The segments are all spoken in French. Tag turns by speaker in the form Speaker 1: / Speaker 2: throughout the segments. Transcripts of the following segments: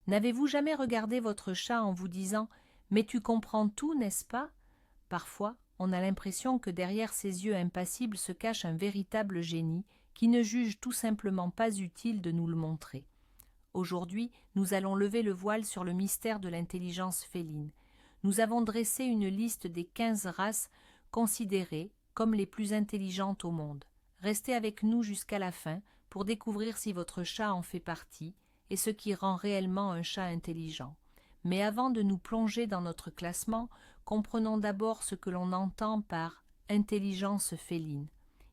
Speaker 1: N'avez-vous jamais regardé votre chat en vous disant « Mais tu comprends tout, n'est-ce pas ?» Parfois, on a l'impression que derrière ces yeux impassibles se cache un véritable génie qui ne juge tout simplement pas utile de nous le montrer. Aujourd'hui, nous allons lever le voile sur le mystère de l'intelligence féline. Nous avons dressé une liste des 15 races considérées comme les plus intelligentes au monde. Restez avec nous jusqu'à la fin pour découvrir si votre chat en fait partie et ce qui rend réellement un chat intelligent. Mais avant de nous plonger dans notre classement, comprenons d'abord ce que l'on entend par intelligence féline.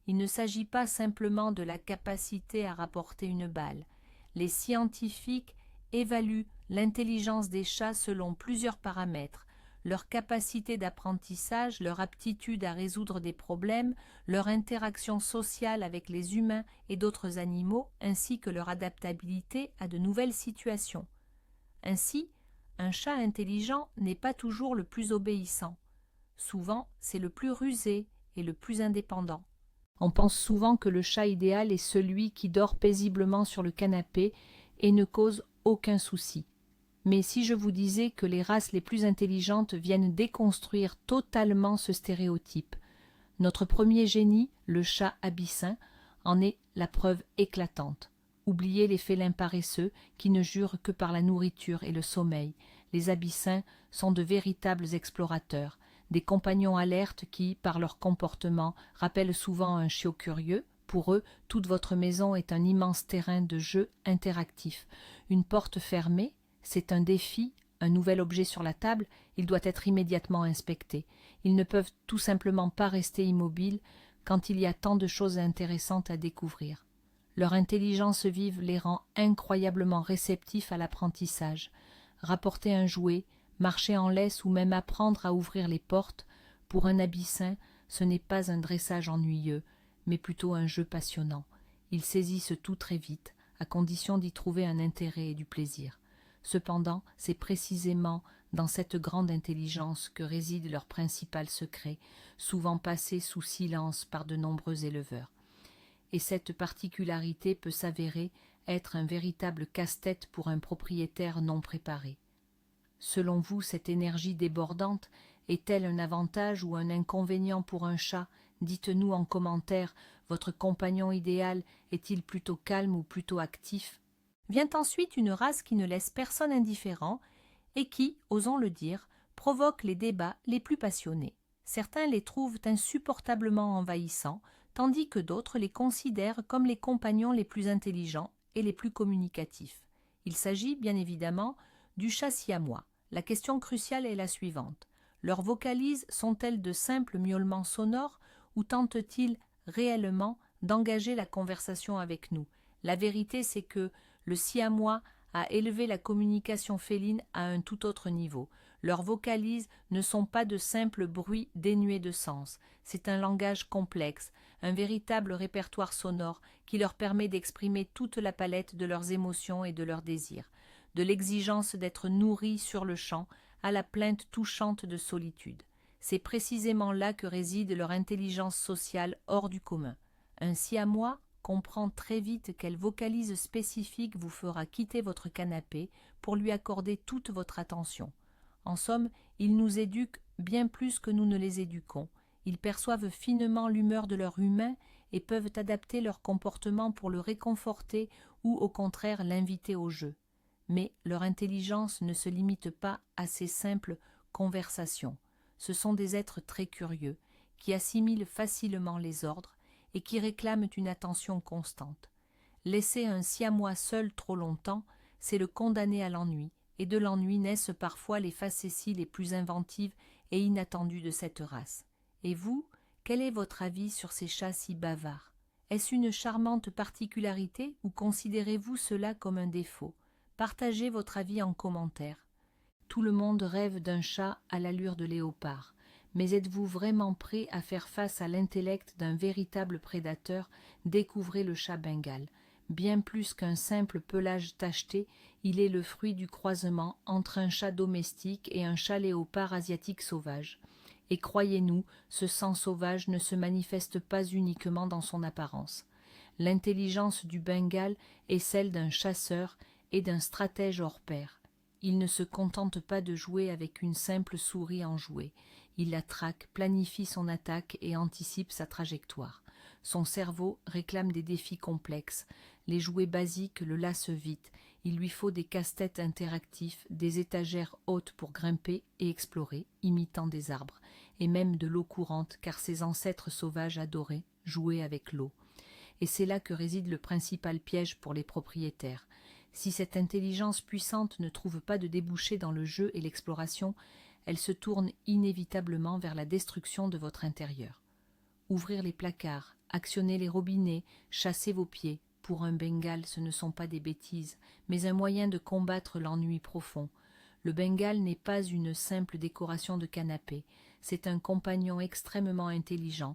Speaker 1: Il ne s'agit pas simplement de la capacité à rapporter une balle. Les scientifiques évaluent l'intelligence des chats selon plusieurs paramètres, leur capacité d'apprentissage, leur aptitude à résoudre des problèmes, leur interaction sociale avec les humains et d'autres animaux, ainsi que leur adaptabilité à de nouvelles situations. Ainsi, un chat intelligent n'est pas toujours le plus obéissant. Souvent, c'est le plus rusé et le plus indépendant. On pense souvent que le chat idéal est celui qui dort paisiblement sur le canapé et ne cause aucun souci. Mais si je vous disais que les races les plus intelligentes viennent déconstruire totalement ce stéréotype, notre premier génie, le chat abyssin, en est la preuve éclatante. Oubliez les félins paresseux qui ne jurent que par la nourriture et le sommeil. Les abyssins sont de véritables explorateurs, des compagnons alertes qui, par leur comportement, rappellent souvent un chiot curieux. Pour eux, toute votre maison est un immense terrain de jeu interactif. Une porte fermée, c'est un défi, un nouvel objet sur la table, il doit être immédiatement inspecté. Ils ne peuvent tout simplement pas rester immobiles quand il y a tant de choses intéressantes à découvrir. Leur intelligence vive les rend incroyablement réceptifs à l'apprentissage. Rapporter un jouet, marcher en laisse ou même apprendre à ouvrir les portes, pour un abyssin, ce n'est pas un dressage ennuyeux, mais plutôt un jeu passionnant. Ils saisissent tout très vite, à condition d'y trouver un intérêt et du plaisir. Cependant, c'est précisément dans cette grande intelligence que réside leur principal secret, souvent passé sous silence par de nombreux éleveurs. Et cette particularité peut s'avérer être un véritable casse-tête pour un propriétaire non préparé. Selon vous, cette énergie débordante est-elle un avantage ou un inconvénient pour un chat? Dites-nous en commentaire, votre compagnon idéal est-il plutôt calme ou plutôt actif? Vient ensuite une race qui ne laisse personne indifférent et qui, osons le dire, provoque les débats les plus passionnés. Certains les trouvent insupportablement envahissants, tandis que d'autres les considèrent comme les compagnons les plus intelligents et les plus communicatifs. Il s'agit, bien évidemment, du chat siamois. La question cruciale est la suivante. Leurs vocalises sont-elles de simples miaulements sonores ou tentent-ils réellement d'engager la conversation avec nous? La vérité, c'est que le siamois a élevé la communication féline à un tout autre niveau. Leurs vocalises ne sont pas de simples bruits dénués de sens. C'est un langage complexe, un véritable répertoire sonore qui leur permet d'exprimer toute la palette de leurs émotions et de leurs désirs, de l'exigence d'être nourris sur le champ à la plainte touchante de solitude. C'est précisément là que réside leur intelligence sociale hors du commun. Un siamois comprend très vite quelle vocalise spécifique vous fera quitter votre canapé pour lui accorder toute votre attention. En somme, ils nous éduquent bien plus que nous ne les éduquons. Ils perçoivent finement l'humeur de leur humain et peuvent adapter leur comportement pour le réconforter ou au contraire l'inviter au jeu. Mais leur intelligence ne se limite pas à ces simples conversations. Ce sont des êtres très curieux, qui assimilent facilement les ordres et qui réclament une attention constante. Laisser un siamois seul trop longtemps, c'est le condamner à l'ennui, et de l'ennui naissent parfois les facéties les plus inventives et inattendues de cette race. Et vous, quel est votre avis sur ces chats si bavards? Est-ce une charmante particularité ou considérez-vous cela comme un défaut? Partagez votre avis en commentaire. Tout le monde rêve d'un chat à l'allure de léopard. Mais êtes-vous vraiment prêt à faire face à l'intellect d'un véritable prédateur? Découvrez le chat bengale. Bien plus qu'un simple pelage tacheté, il est le fruit du croisement entre un chat domestique et un chat léopard asiatique sauvage. Et croyez-nous, ce sang sauvage ne se manifeste pas uniquement dans son apparence. L'intelligence du Bengale est celle d'un chasseur et d'un stratège hors pair. Il ne se contente pas de jouer avec une simple souris en jouet. Il la traque, planifie son attaque et anticipe sa trajectoire. Son cerveau réclame des défis complexes. Les jouets basiques le lassent vite. Il lui faut des casse-têtes interactifs, des étagères hautes pour grimper et explorer, imitant des arbres, et même de l'eau courante, car ses ancêtres sauvages adoraient jouer avec l'eau. Et c'est là que réside le principal piège pour les propriétaires. Si cette intelligence puissante ne trouve pas de débouché dans le jeu et l'exploration, elle se tourne inévitablement vers la destruction de votre intérieur. Ouvrir les placards, actionner les robinets, chasser vos pieds. Pour un Bengale, ce ne sont pas des bêtises, mais un moyen de combattre l'ennui profond. Le Bengale n'est pas une simple décoration de canapé, c'est un compagnon extrêmement intelligent,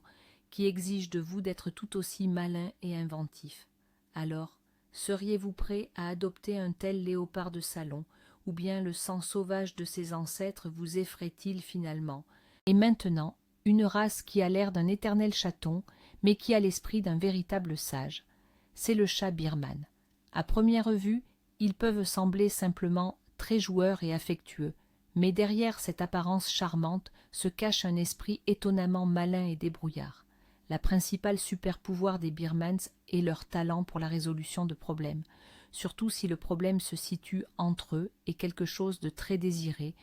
Speaker 1: qui exige de vous d'être tout aussi malin et inventif. Alors, seriez-vous prêt à adopter un tel léopard de salon, ou bien le sang sauvage de ses ancêtres vous effraie-t-il finalement? Et maintenant, une race qui a l'air d'un éternel chaton, mais qui a l'esprit d'un véritable sage. C'est le chat birman. À première vue, ils peuvent sembler simplement très joueurs et affectueux, mais derrière cette apparence charmante se cache un esprit étonnamment malin et débrouillard. La principale super-pouvoir des birmans est leur talent pour la résolution de problèmes, surtout si le problème se situe entre eux et quelque chose de très désiré,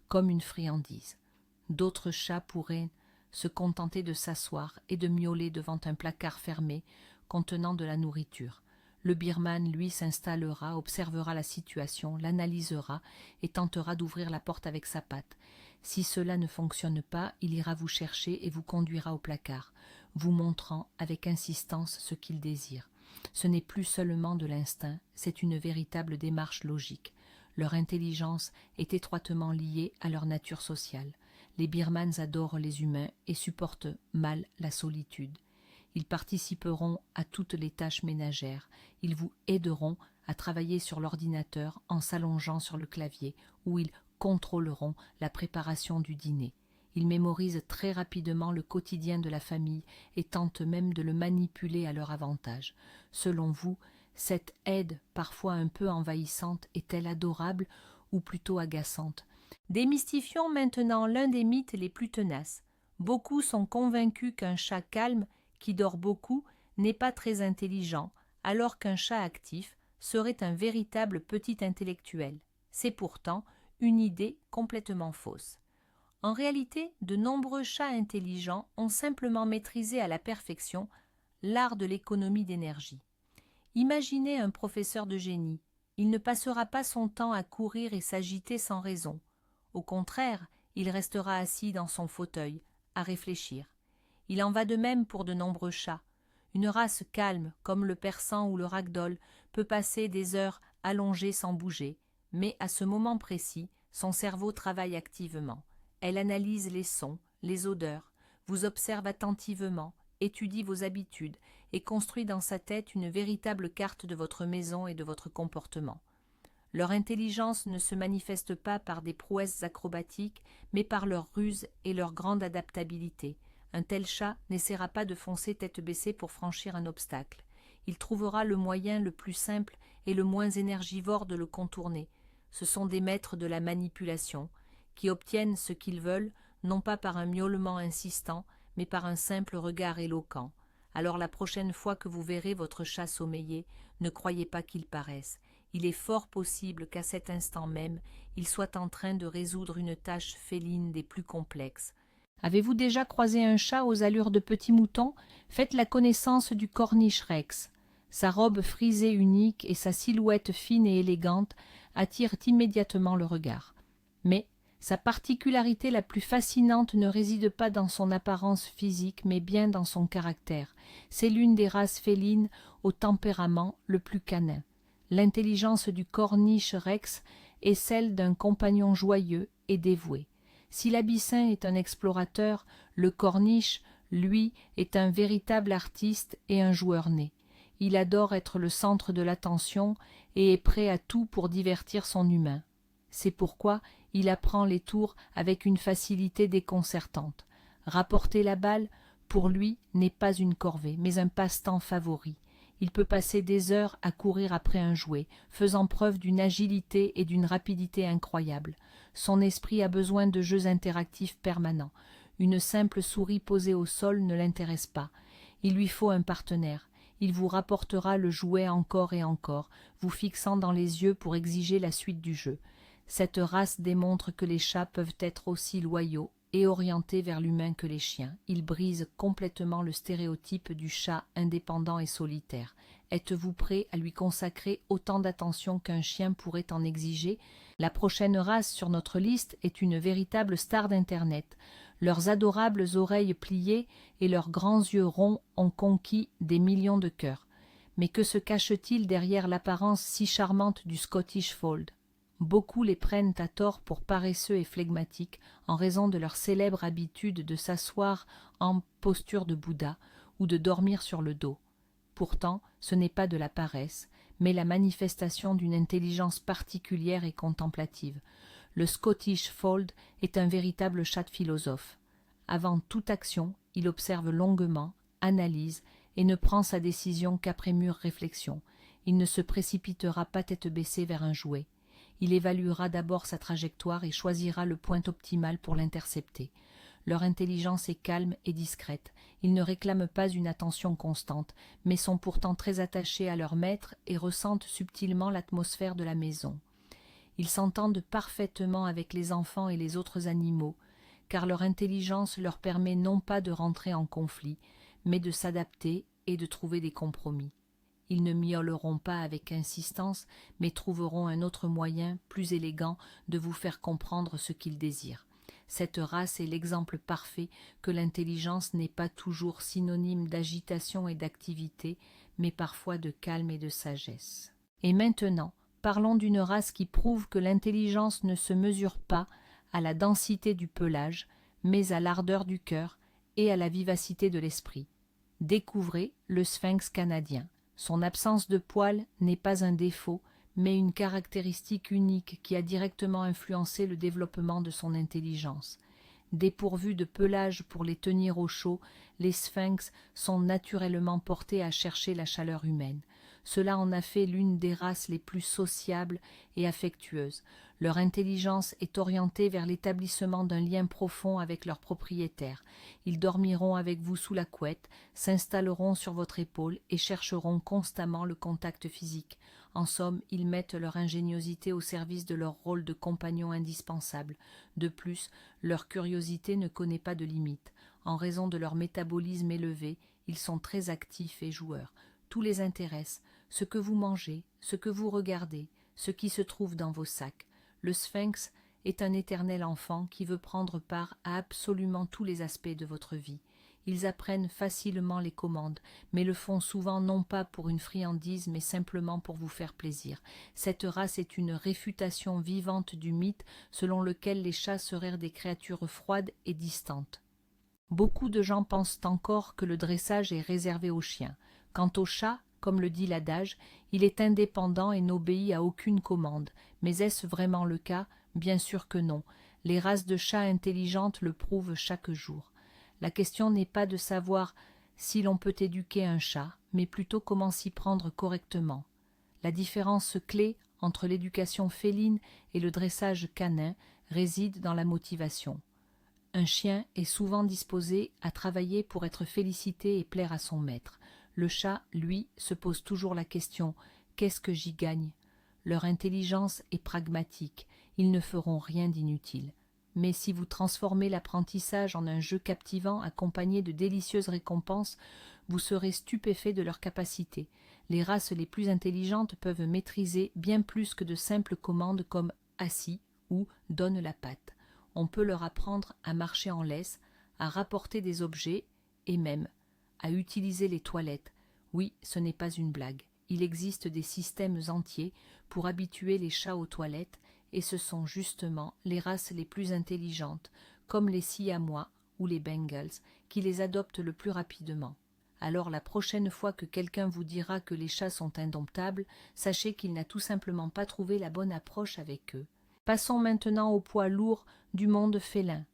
Speaker 1: comme une friandise. D'autres chats pourraient se contenter de s'asseoir et de miauler devant un placard fermé contenant de la nourriture. Le birman, lui, s'installera, observera la situation, l'analysera et tentera d'ouvrir la porte avec sa patte. Si cela ne fonctionne pas, il ira vous chercher et vous conduira au placard, vous montrant avec insistance ce qu'il désire. Ce n'est plus seulement de l'instinct, c'est une véritable démarche logique. Leur intelligence est étroitement liée à leur nature sociale. Les birmans adorent les humains et supportent mal la solitude. Ils participeront à toutes les tâches ménagères. Ils vous aideront à travailler sur l'ordinateur en s'allongeant sur le clavier, où ils contrôleront la préparation du dîner. Ils mémorisent très rapidement le quotidien de la famille et tentent même de le manipuler à leur avantage. Selon vous, cette aide, parfois un peu envahissante, est-elle adorable ou plutôt agaçante? Démystifions maintenant l'un des mythes les plus tenaces. Beaucoup sont convaincus qu'un chat calme, qui dort beaucoup, n'est pas très intelligent, alors qu'un chat actif serait un véritable petit intellectuel. C'est pourtant une idée complètement fausse. En réalité, de nombreux chats intelligents ont simplement maîtrisé à la perfection l'art de l'économie d'énergie. Imaginez un professeur de génie. Il ne passera pas son temps à courir et s'agiter sans raison. Au contraire, il restera assis dans son fauteuil, à réfléchir. Il en va de même pour de nombreux chats. Une race calme, comme le persan ou le ragdoll, peut passer des heures allongées sans bouger, mais à ce moment précis, son cerveau travaille activement. Elle analyse les sons, les odeurs, vous observe attentivement, étudie vos habitudes et construit dans sa tête une véritable carte de votre maison et de votre comportement. Leur intelligence ne se manifeste pas par des prouesses acrobatiques, mais par leur ruse et leur grande adaptabilité. Un tel chat n'essaiera pas de foncer tête baissée pour franchir un obstacle. Il trouvera le moyen le plus simple et le moins énergivore de le contourner. Ce sont des maîtres de la manipulation, qui obtiennent ce qu'ils veulent, non pas par un miaulement insistant, mais par un simple regard éloquent. Alors la prochaine fois que vous verrez votre chat sommeiller, ne croyez pas qu'il paraisse. Il est fort possible qu'à cet instant même, il soit en train de résoudre une tâche féline des plus complexes. Avez-vous déjà croisé un chat aux allures de petit mouton? Faites la connaissance du Cornish Rex. Sa robe frisée unique et sa silhouette fine et élégante attirent immédiatement le regard. Mais sa particularité la plus fascinante ne réside pas dans son apparence physique, mais bien dans son caractère. C'est l'une des races félines au tempérament le plus canin. L'intelligence du Cornish Rex est celle d'un compagnon joyeux et dévoué. Si l'Abyssin est un explorateur, le Cornish, lui, est un véritable artiste et un joueur né. Il adore être le centre de l'attention et est prêt à tout pour divertir son humain. C'est pourquoi il apprend les tours avec une facilité déconcertante. Rapporter la balle, pour lui, n'est pas une corvée, mais un passe-temps favori. Il peut passer des heures à courir après un jouet, faisant preuve d'une agilité et d'une rapidité incroyables. Son esprit a besoin de jeux interactifs permanents. Une simple souris posée au sol ne l'intéresse pas. Il lui faut un partenaire. Il vous rapportera le jouet encore et encore, vous fixant dans les yeux pour exiger la suite du jeu. Cette race démontre que les chats peuvent être aussi loyaux et orientés vers l'humain que les chiens. Ils brisent complètement le stéréotype du chat indépendant et solitaire. Êtes-vous prêt à lui consacrer autant d'attention qu'un chien pourrait en exiger? La prochaine race sur notre liste est une véritable star d'Internet. Leurs adorables oreilles pliées et leurs grands yeux ronds ont conquis des millions de cœurs. Mais que se cache-t-il derrière l'apparence si charmante du Scottish Fold? Beaucoup les prennent à tort pour paresseux et flegmatiques en raison de leur célèbre habitude de s'asseoir en posture de Bouddha ou de dormir sur le dos. Pourtant, ce n'est pas de la paresse, mais la manifestation d'une intelligence particulière et contemplative. Le Scottish Fold est un véritable chat de philosophe. Avant toute action, il observe longuement, analyse et ne prend sa décision qu'après mûre réflexion. Il ne se précipitera pas tête baissée vers un jouet. Il évaluera d'abord sa trajectoire et choisira le point optimal pour l'intercepter. Leur intelligence est calme et discrète. Ils ne réclament pas une attention constante, mais sont pourtant très attachés à leur maître et ressentent subtilement l'atmosphère de la maison. Ils s'entendent parfaitement avec les enfants et les autres animaux, car leur intelligence leur permet non pas de rentrer en conflit, mais de s'adapter et de trouver des compromis. Ils ne miauleront pas avec insistance, mais trouveront un autre moyen, plus élégant, de vous faire comprendre ce qu'ils désirent. Cette race est l'exemple parfait que l'intelligence n'est pas toujours synonyme d'agitation et d'activité, mais parfois de calme et de sagesse. Et maintenant, parlons d'une race qui prouve que l'intelligence ne se mesure pas à la densité du pelage, mais à l'ardeur du cœur et à la vivacité de l'esprit. Découvrez le sphinx canadien. Son absence de poils n'est pas un défaut, mais une caractéristique unique qui a directement influencé le développement de son intelligence. Dépourvus de pelage pour les tenir au chaud, les sphinx sont naturellement portés à chercher la chaleur humaine. Cela en a fait l'une des races les plus sociables et affectueuses. Leur intelligence est orientée vers l'établissement d'un lien profond avec leur propriétaire. Ils dormiront avec vous sous la couette, s'installeront sur votre épaule et chercheront constamment le contact physique. En somme, ils mettent leur ingéniosité au service de leur rôle de compagnon indispensable. De plus, leur curiosité ne connaît pas de limite. En raison de leur métabolisme élevé, ils sont très actifs et joueurs. Tout les intéresse, ce que vous mangez, ce que vous regardez, ce qui se trouve dans vos sacs. Le sphinx est un éternel enfant qui veut prendre part à absolument tous les aspects de votre vie. Ils apprennent facilement les commandes, mais le font souvent non pas pour une friandise, mais simplement pour vous faire plaisir. Cette race est une réfutation vivante du mythe selon lequel les chats seraient des créatures froides et distantes. Beaucoup de gens pensent encore que le dressage est réservé aux chiens. Quant au chat, comme le dit l'adage, il est indépendant et n'obéit à aucune commande. Mais est-ce vraiment le cas? Bien sûr que non. Les races de chats intelligentes le prouvent chaque jour. La question n'est pas de savoir si l'on peut éduquer un chat, mais plutôt comment s'y prendre correctement. La différence clé entre l'éducation féline et le dressage canin réside dans la motivation. Un chien est souvent disposé à travailler pour être félicité et plaire à son maître. Le chat, lui, se pose toujours la question « Qu'est-ce que j'y gagne ?» Leur intelligence est pragmatique, ils ne feront rien d'inutile. Mais si vous transformez l'apprentissage en un jeu captivant accompagné de délicieuses récompenses, vous serez stupéfait de leur capacité. Les races les plus intelligentes peuvent maîtriser bien plus que de simples commandes comme « assis » ou « donne la patte ». On peut leur apprendre à marcher en laisse, à rapporter des objets et même à utiliser les toilettes. Oui, ce n'est pas une blague. Il existe des systèmes entiers pour habituer les chats aux toilettes et ce sont justement les races les plus intelligentes, comme les Siamois ou les Bengals, qui les adoptent le plus rapidement. Alors la prochaine fois que quelqu'un vous dira que les chats sont indomptables, sachez qu'il n'a tout simplement pas trouvé la bonne approche avec eux. Passons maintenant au poids lourd du monde félin.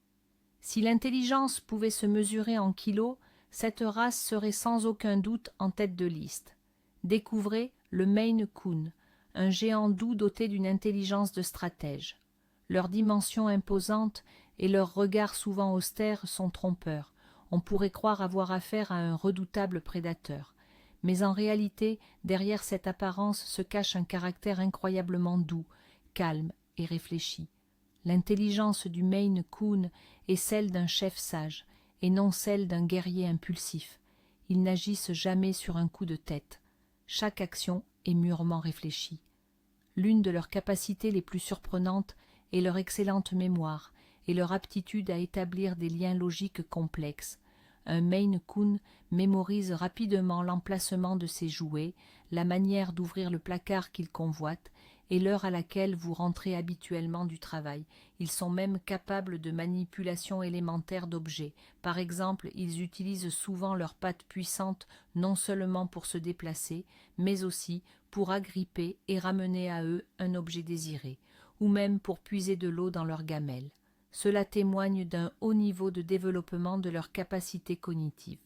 Speaker 1: Si l'intelligence pouvait se mesurer en kilos, cette race serait sans aucun doute en tête de liste. Découvrez le Maine Coon, un géant doux doté d'une intelligence de stratège. Leur dimension imposante et leur regard souvent austère sont trompeurs. On pourrait croire avoir affaire à un redoutable prédateur. Mais en réalité, derrière cette apparence se cache un caractère incroyablement doux, calme et réfléchi. L'intelligence du Maine Coon est celle d'un chef sage, et non celle d'un guerrier impulsif. Ils n'agissent jamais sur un coup de tête. Chaque action est mûrement réfléchie. L'une de leurs capacités les plus surprenantes est leur excellente mémoire et leur aptitude à établir des liens logiques complexes. Un Maine Coon mémorise rapidement l'emplacement de ses jouets, la manière d'ouvrir le placard qu'il convoite et l'heure à laquelle vous rentrez habituellement du travail. Ils sont même capables de manipulation élémentaire d'objets. Par exemple, ils utilisent souvent leurs pattes puissantes non seulement pour se déplacer, mais aussi pour agripper et ramener à eux un objet désiré, ou même pour puiser de l'eau dans leurs gamelles. Cela témoigne d'un haut niveau de développement de leurs capacités cognitives.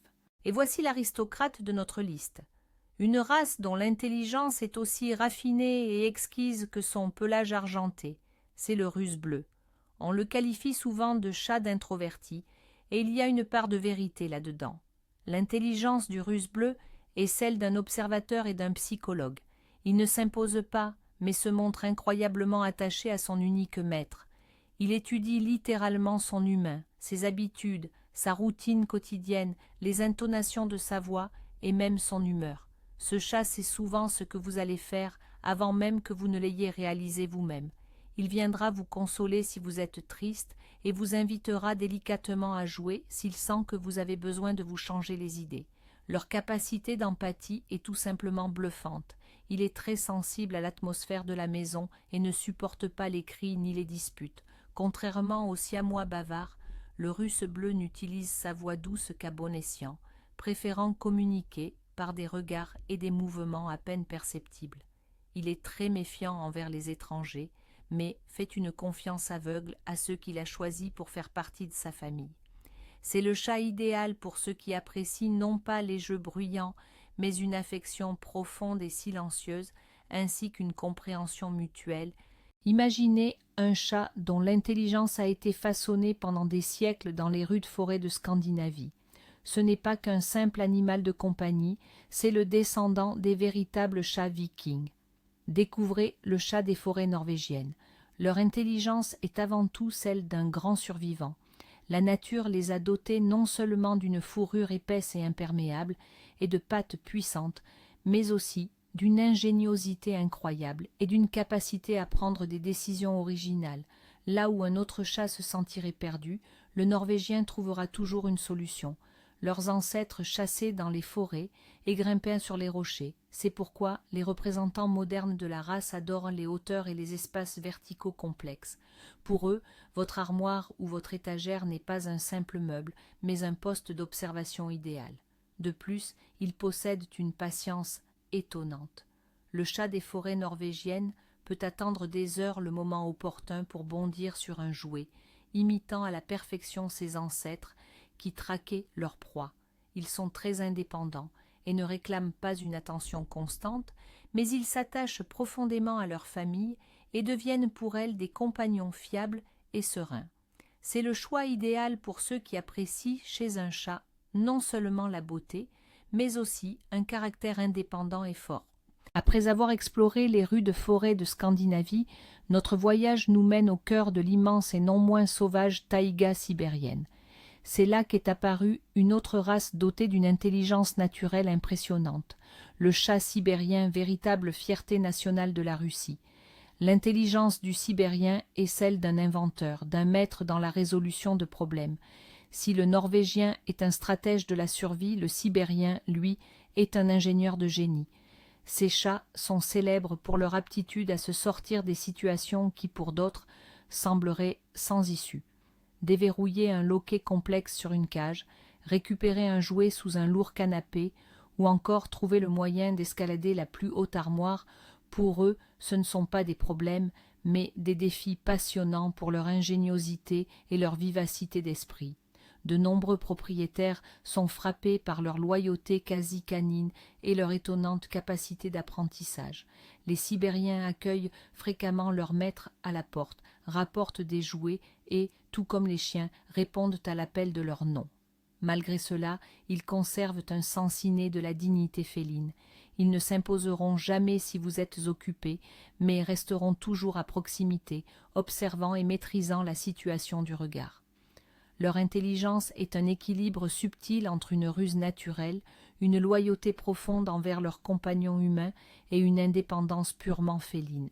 Speaker 1: Et voici l'aristocrate de notre liste. Une race dont l'intelligence est aussi raffinée et exquise que son pelage argenté, c'est le russe bleu. On le qualifie souvent de chat d'introverti, et il y a une part de vérité là-dedans. L'intelligence du russe bleu est celle d'un observateur et d'un psychologue. Il ne s'impose pas, mais se montre incroyablement attaché à son unique maître. Il étudie littéralement son humain, ses habitudes, sa routine quotidienne, les intonations de sa voix et même son humeur. Ce chat sait souvent ce que vous allez faire avant même que vous ne l'ayez réalisé vous-même. Il viendra vous consoler si vous êtes triste et vous invitera délicatement à jouer s'il sent que vous avez besoin de vous changer les idées. Leur capacité d'empathie est tout simplement bluffante. Il est très sensible à l'atmosphère de la maison et ne supporte pas les cris ni les disputes. Contrairement au siamois bavard, le russe bleu n'utilise sa voix douce qu'à bon escient, préférant communiquer par des regards et des mouvements à peine perceptibles. Il est très méfiant envers les étrangers, mais fait une confiance aveugle à ceux qu'il a choisis pour faire partie de sa famille. C'est le chat idéal pour ceux qui apprécient non pas les jeux bruyants, mais une affection profonde et silencieuse, ainsi qu'une compréhension mutuelle. Imaginez un chat dont l'intelligence a été façonnée pendant des siècles dans les rudes forêts de Scandinavie. Ce n'est pas qu'un simple animal de compagnie, c'est le descendant des véritables chats vikings. Découvrez le chat des forêts norvégiennes. Leur intelligence est avant tout celle d'un grand survivant. La nature les a dotés non seulement d'une fourrure épaisse et imperméable et de pattes puissantes, mais aussi d'une ingéniosité incroyable et d'une capacité à prendre des décisions originales. Là où un autre chat se sentirait perdu, le Norvégien trouvera toujours une solution. Leurs ancêtres chassaient dans les forêts et grimpaient sur les rochers. C'est pourquoi les représentants modernes de la race adorent les hauteurs et les espaces verticaux complexes. Pour eux, votre armoire ou votre étagère n'est pas un simple meuble, mais un poste d'observation idéal. De plus, ils possèdent une patience étonnante. Le chat des forêts norvégiennes peut attendre des heures le moment opportun pour bondir sur un jouet, imitant à la perfection ses ancêtres qui traquaient leur proie. Ils sont très indépendants et ne réclament pas une attention constante, mais ils s'attachent profondément à leur famille et deviennent pour elle des compagnons fiables et sereins. C'est le choix idéal pour ceux qui apprécient chez un chat non seulement la beauté, mais aussi un caractère indépendant et fort. Après avoir exploré les rudes forêts de Scandinavie, notre voyage nous mène au cœur de l'immense et non moins sauvage taïga sibérienne. C'est là qu'est apparue une autre race dotée d'une intelligence naturelle impressionnante, le chat sibérien, véritable fierté nationale de la Russie. L'intelligence du Sibérien est celle d'un inventeur, d'un maître dans la résolution de problèmes. Si le Norvégien est un stratège de la survie, le Sibérien, lui, est un ingénieur de génie. Ces chats sont célèbres pour leur aptitude à se sortir des situations qui, pour d'autres, sembleraient sans issue. Déverrouiller un loquet complexe sur une cage, récupérer un jouet sous un lourd canapé, ou encore trouver le moyen d'escalader la plus haute armoire, pour eux, ce ne sont pas des problèmes, mais des défis passionnants pour leur ingéniosité et leur vivacité d'esprit. De nombreux propriétaires sont frappés par leur loyauté quasi canine et leur étonnante capacité d'apprentissage. Les Sibériens accueillent fréquemment leur maître à la porte, rapportent des jouets et, tout comme les chiens, répondent à l'appel de leur nom. Malgré cela, ils conservent un sens inné de la dignité féline. Ils ne s'imposeront jamais si vous êtes occupé, mais resteront toujours à proximité, observant et maîtrisant la situation du regard. Leur intelligence est un équilibre subtil entre une ruse naturelle, une loyauté profonde envers leurs compagnons humains et une indépendance purement féline.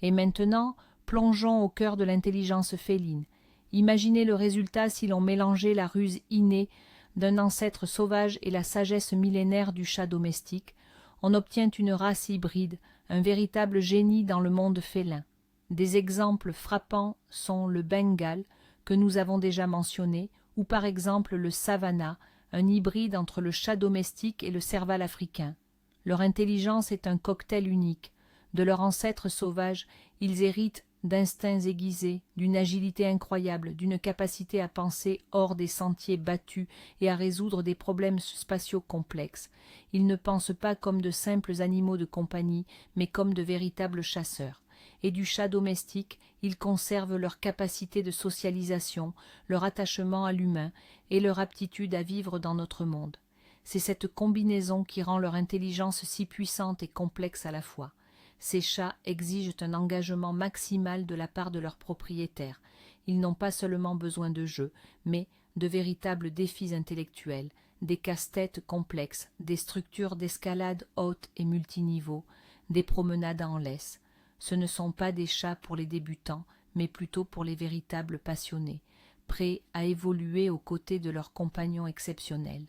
Speaker 1: Et maintenant, plongeons au cœur de l'intelligence féline. Imaginez le résultat si l'on mélangeait la ruse innée d'un ancêtre sauvage et la sagesse millénaire du chat domestique. On obtient une race hybride, un véritable génie dans le monde félin. Des exemples frappants sont le Bengale, que nous avons déjà mentionné, ou par exemple le Savannah, un hybride entre le chat domestique et le serval africain. Leur intelligence est un cocktail unique. De leur ancêtre sauvage, ils héritent d'instincts aiguisés, d'une agilité incroyable, d'une capacité à penser hors des sentiers battus et à résoudre des problèmes spatiaux complexes. Ils ne pensent pas comme de simples animaux de compagnie, mais comme de véritables chasseurs. Et du chat domestique, ils conservent leur capacité de socialisation, leur attachement à l'humain et leur aptitude à vivre dans notre monde. C'est cette combinaison qui rend leur intelligence si puissante et complexe à la fois. Ces chats exigent un engagement maximal de la part de leurs propriétaires. Ils n'ont pas seulement besoin de jeux, mais de véritables défis intellectuels, des casse-têtes complexes, des structures d'escalade hautes et multiniveaux, des promenades en laisse. Ce ne sont pas des chats pour les débutants, mais plutôt pour les véritables passionnés, prêts à évoluer aux côtés de leurs compagnons exceptionnels.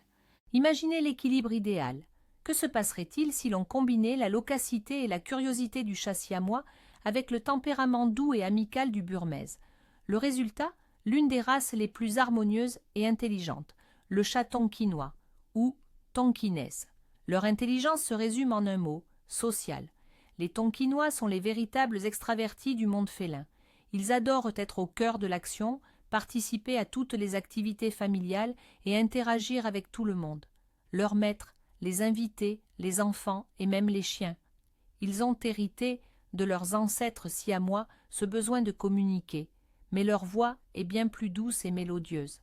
Speaker 1: Imaginez l'équilibre idéal. Que se passerait-il si l'on combinait la loquacité et la curiosité du chat siamois avec le tempérament doux et amical du burmese? Le résultat, l'une des races les plus harmonieuses et intelligentes, le chat tonkinois ou tonkinese. Leur intelligence se résume en un mot, social. Les tonkinois sont les véritables extravertis du monde félin. Ils adorent être au cœur de l'action, participer à toutes les activités familiales et interagir avec tout le monde. Leurs maîtres, les invités, les enfants et même les chiens. Ils ont hérité de leurs ancêtres siamois ce besoin de communiquer, mais leur voix est bien plus douce et mélodieuse.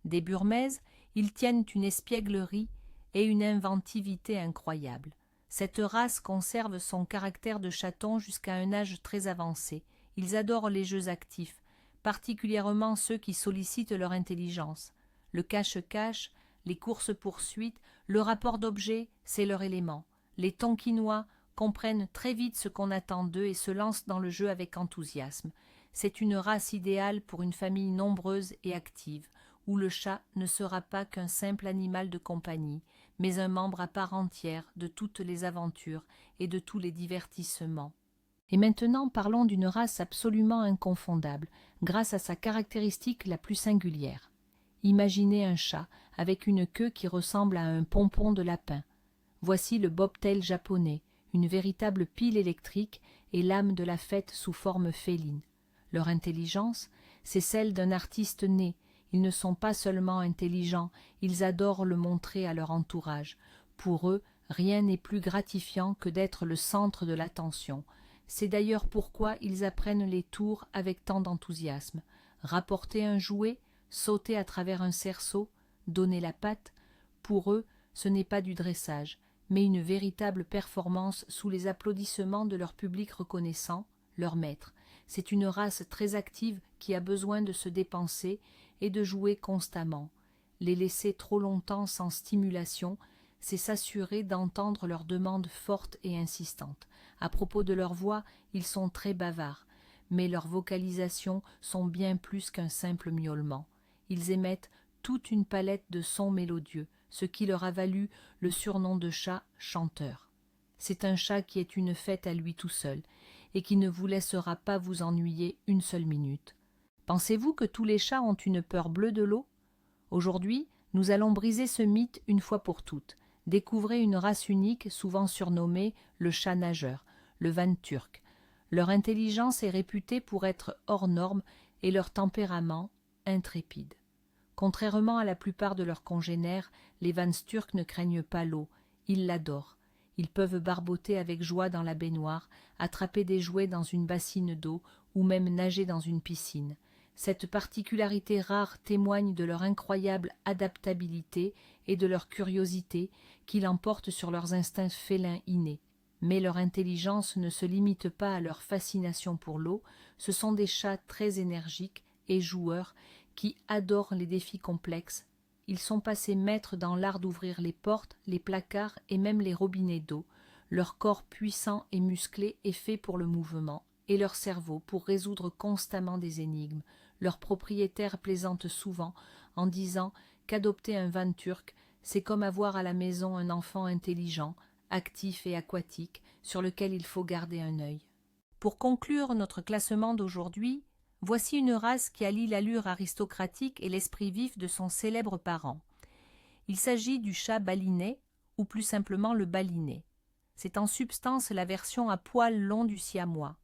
Speaker 1: Des burmèses, ils tiennent une espièglerie et une inventivité incroyables. Cette race conserve son caractère de chaton jusqu'à un âge très avancé. Ils adorent les jeux actifs, particulièrement ceux qui sollicitent leur intelligence. Le cache-cache, les courses-poursuites, le rapport d'objets, c'est leur élément. Les tonkinois comprennent très vite ce qu'on attend d'eux et se lancent dans le jeu avec enthousiasme. C'est une race idéale pour une famille nombreuse et active, où le chat ne sera pas qu'un simple animal de compagnie, mais un membre à part entière de toutes les aventures et de tous les divertissements. Et maintenant parlons d'une race absolument inconfondable, grâce à sa caractéristique la plus singulière. Imaginez un chat avec une queue qui ressemble à un pompon de lapin. Voici le bobtail japonais, une véritable pile électrique et l'âme de la fête sous forme féline. Leur intelligence, c'est celle d'un artiste né. Ils ne sont pas seulement intelligents, ils adorent le montrer à leur entourage. Pour eux, rien n'est plus gratifiant que d'être le centre de l'attention. C'est d'ailleurs pourquoi ils apprennent les tours avec tant d'enthousiasme. Rapporter un jouet, sauter à travers un cerceau, donner la patte, pour eux, ce n'est pas du dressage, mais une véritable performance sous les applaudissements de leur public reconnaissant, leur maître. C'est une race très active qui a besoin de se dépenser et de jouer constamment. Les laisser trop longtemps sans stimulation, c'est s'assurer d'entendre leurs demandes fortes et insistantes. À propos de leur voix, ils sont très bavards, mais leurs vocalisations sont bien plus qu'un simple miaulement. Ils émettent toute une palette de sons mélodieux, ce qui leur a valu le surnom de chat chanteur. C'est un chat qui est une fête à lui tout seul, et qui ne vous laissera pas vous ennuyer une seule minute. Pensez-vous que tous les chats ont une peur bleue de l'eau? Aujourd'hui, nous allons briser ce mythe une fois pour toutes. Découvrez une race unique, souvent surnommée le chat nageur, le van turc. Leur intelligence est réputée pour être hors norme et leur tempérament intrépide. Contrairement à la plupart de leurs congénères, les Van Sturck ne craignent pas l'eau, ils l'adorent. Ils peuvent barboter avec joie dans la baignoire, attraper des jouets dans une bassine d'eau ou même nager dans une piscine. Cette particularité rare témoigne de leur incroyable adaptabilité et de leur curiosité qui l'emportent sur leurs instincts félins innés. Mais leur intelligence ne se limite pas à leur fascination pour l'eau, ce sont des chats très énergiques et joueurs qui adorent les défis complexes. Ils sont passés maîtres dans l'art d'ouvrir les portes, les placards et même les robinets d'eau. Leur corps puissant et musclé est fait pour le mouvement, et leur cerveau pour résoudre constamment des énigmes. Leurs propriétaires plaisantent souvent en disant qu'adopter un van turc, c'est comme avoir à la maison un enfant intelligent, actif et aquatique, sur lequel il faut garder un œil. Pour conclure notre classement d'aujourd'hui, voici une race qui allie l'allure aristocratique et l'esprit vif de son célèbre parent. Il s'agit du chat baliné, ou plus simplement le baliné. C'est en substance la version à poils longs du siamois.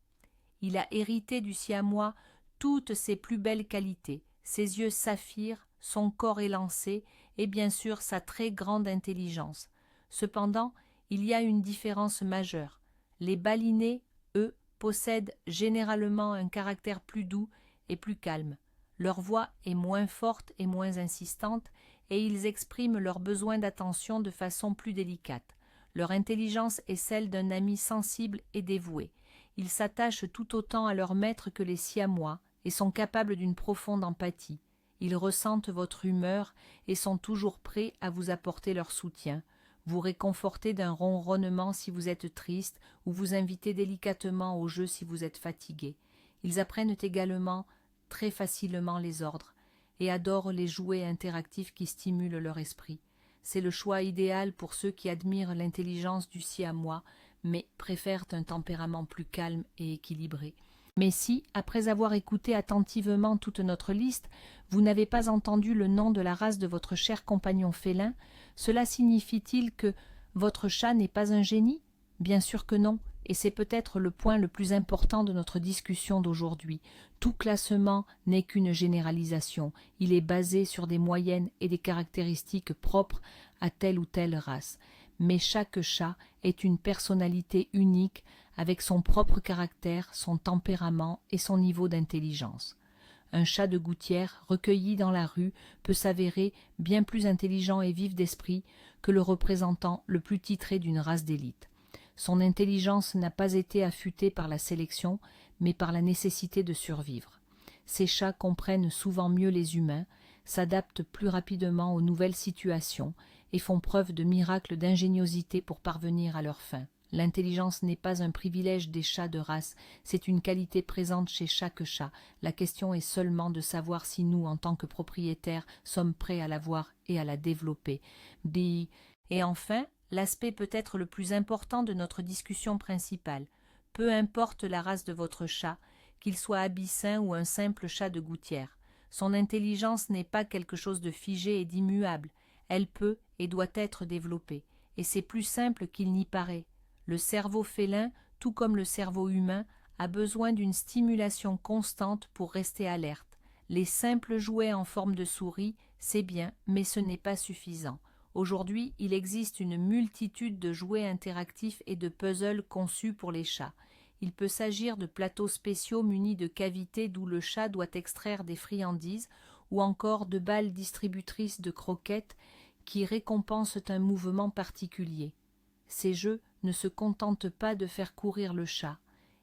Speaker 1: Il a hérité du siamois toutes ses plus belles qualités, ses yeux saphirs, son corps élancé et bien sûr sa très grande intelligence. Cependant, il y a une différence majeure. Les balinés, eux, possèdent généralement un caractère plus doux et plus calme. Leur voix est moins forte et moins insistante et ils expriment leurs besoins d'attention de façon plus délicate. Leur intelligence est celle d'un ami sensible et dévoué. Ils s'attachent tout autant à leur maître que les siamois et sont capables d'une profonde empathie. Ils ressentent votre humeur et sont toujours prêts à vous apporter leur soutien, vous réconforter d'un ronronnement si vous êtes triste ou vous inviter délicatement au jeu si vous êtes fatigué. Ils apprennent également très facilement les ordres et adorent les jouets interactifs qui stimulent leur esprit. C'est le choix idéal pour ceux qui admirent l'intelligence du siamois mais préfèrent un tempérament plus calme et équilibré. Mais si, après avoir écouté attentivement toute notre liste, vous n'avez pas entendu le nom de la race de votre cher compagnon félin, cela signifie-t-il que votre chat n'est pas un génie? Bien sûr que non, et c'est peut-être le point le plus important de notre discussion d'aujourd'hui. Tout classement n'est qu'une généralisation, il est basé sur des moyennes et des caractéristiques propres à telle ou telle race. Mais chaque chat est une personnalité unique avec son propre caractère, son tempérament et son niveau d'intelligence. Un chat de gouttière recueilli dans la rue peut s'avérer bien plus intelligent et vif d'esprit que le représentant le plus titré d'une race d'élite. Son intelligence n'a pas été affûtée par la sélection, mais par la nécessité de survivre. Ces chats comprennent souvent mieux les humains, s'adaptent plus rapidement aux nouvelles situations et font preuve de miracles d'ingéniosité pour parvenir à leur fin. L'intelligence n'est pas un privilège des chats de race, c'est une qualité présente chez chaque chat. La question est seulement de savoir si nous, en tant que propriétaires, sommes prêts à l'avoir et à la développer. Et enfin, l'aspect peut-être le plus important de notre discussion principale. Peu importe la race de votre chat, qu'il soit abyssin ou un simple chat de gouttière. Son intelligence n'est pas quelque chose de figé et d'immuable. Elle peut et doit être développée. Et c'est plus simple qu'il n'y paraît. Le cerveau félin, tout comme le cerveau humain, a besoin d'une stimulation constante pour rester alerte. Les simples jouets en forme de souris, c'est bien, mais ce n'est pas suffisant. Aujourd'hui, il existe une multitude de jouets interactifs et de puzzles conçus pour les chats. Il peut s'agir de plateaux spéciaux munis de cavités d'où le chat doit extraire des friandises, ou encore de balles distributrices de croquettes qui récompensent un mouvement particulier. Ces jeux ne se contentent pas de faire courir le chat,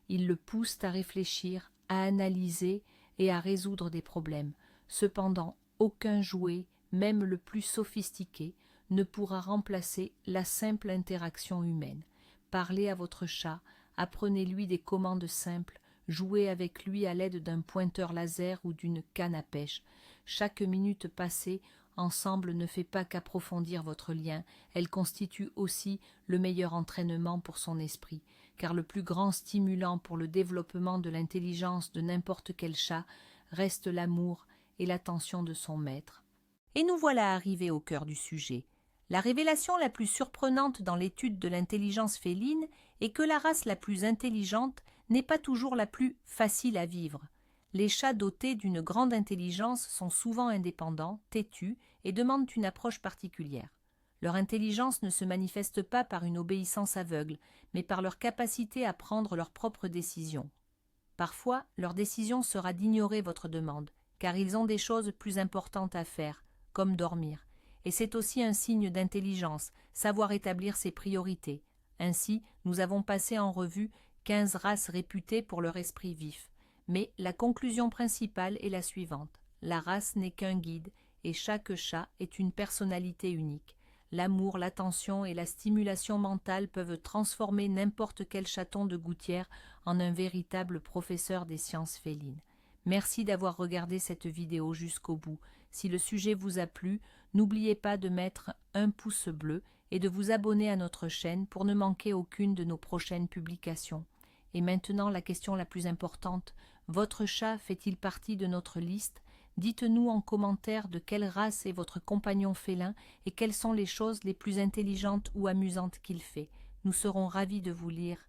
Speaker 1: ils le poussent à réfléchir, à analyser et à résoudre des problèmes. Cependant, aucun jouet, même le plus sophistiqué, ne pourra remplacer la simple interaction humaine. Parlez à votre chat, apprenez-lui des commandes simples, jouez avec lui à l'aide d'un pointeur laser ou d'une canne à pêche. Chaque minute passée ensemble ne fait pas qu'approfondir votre lien, elle constitue aussi le meilleur entraînement pour son esprit, car le plus grand stimulant pour le développement de l'intelligence de n'importe quel chat reste l'amour et l'attention de son maître. Et nous voilà arrivés au cœur du sujet. La révélation la plus surprenante dans l'étude de l'intelligence féline est que la race la plus intelligente n'est pas toujours la plus facile à vivre. Les chats dotés d'une grande intelligence sont souvent indépendants, têtus et demandent une approche particulière. Leur intelligence ne se manifeste pas par une obéissance aveugle, mais par leur capacité à prendre leurs propres décisions. Parfois, leur décision sera d'ignorer votre demande, car ils ont des choses plus importantes à faire, comme dormir. Et c'est aussi un signe d'intelligence, savoir établir ses priorités. Ainsi, nous avons passé en revue 15 races réputées pour leur esprit vif. Mais la conclusion principale est la suivante. La race n'est qu'un guide, et chaque chat est une personnalité unique. L'amour, l'attention et la stimulation mentale peuvent transformer n'importe quel chaton de gouttière en un véritable professeur des sciences félines. Merci d'avoir regardé cette vidéo jusqu'au bout. Si le sujet vous a plu, n'oubliez pas de mettre un pouce bleu et de vous abonner à notre chaîne pour ne manquer aucune de nos prochaines publications. Et maintenant, la question la plus importante, votre chat fait-il partie de notre liste ? Dites-nous en commentaire de quelle race est votre compagnon félin et quelles sont les choses les plus intelligentes ou amusantes qu'il fait. Nous serons ravis de vous lire.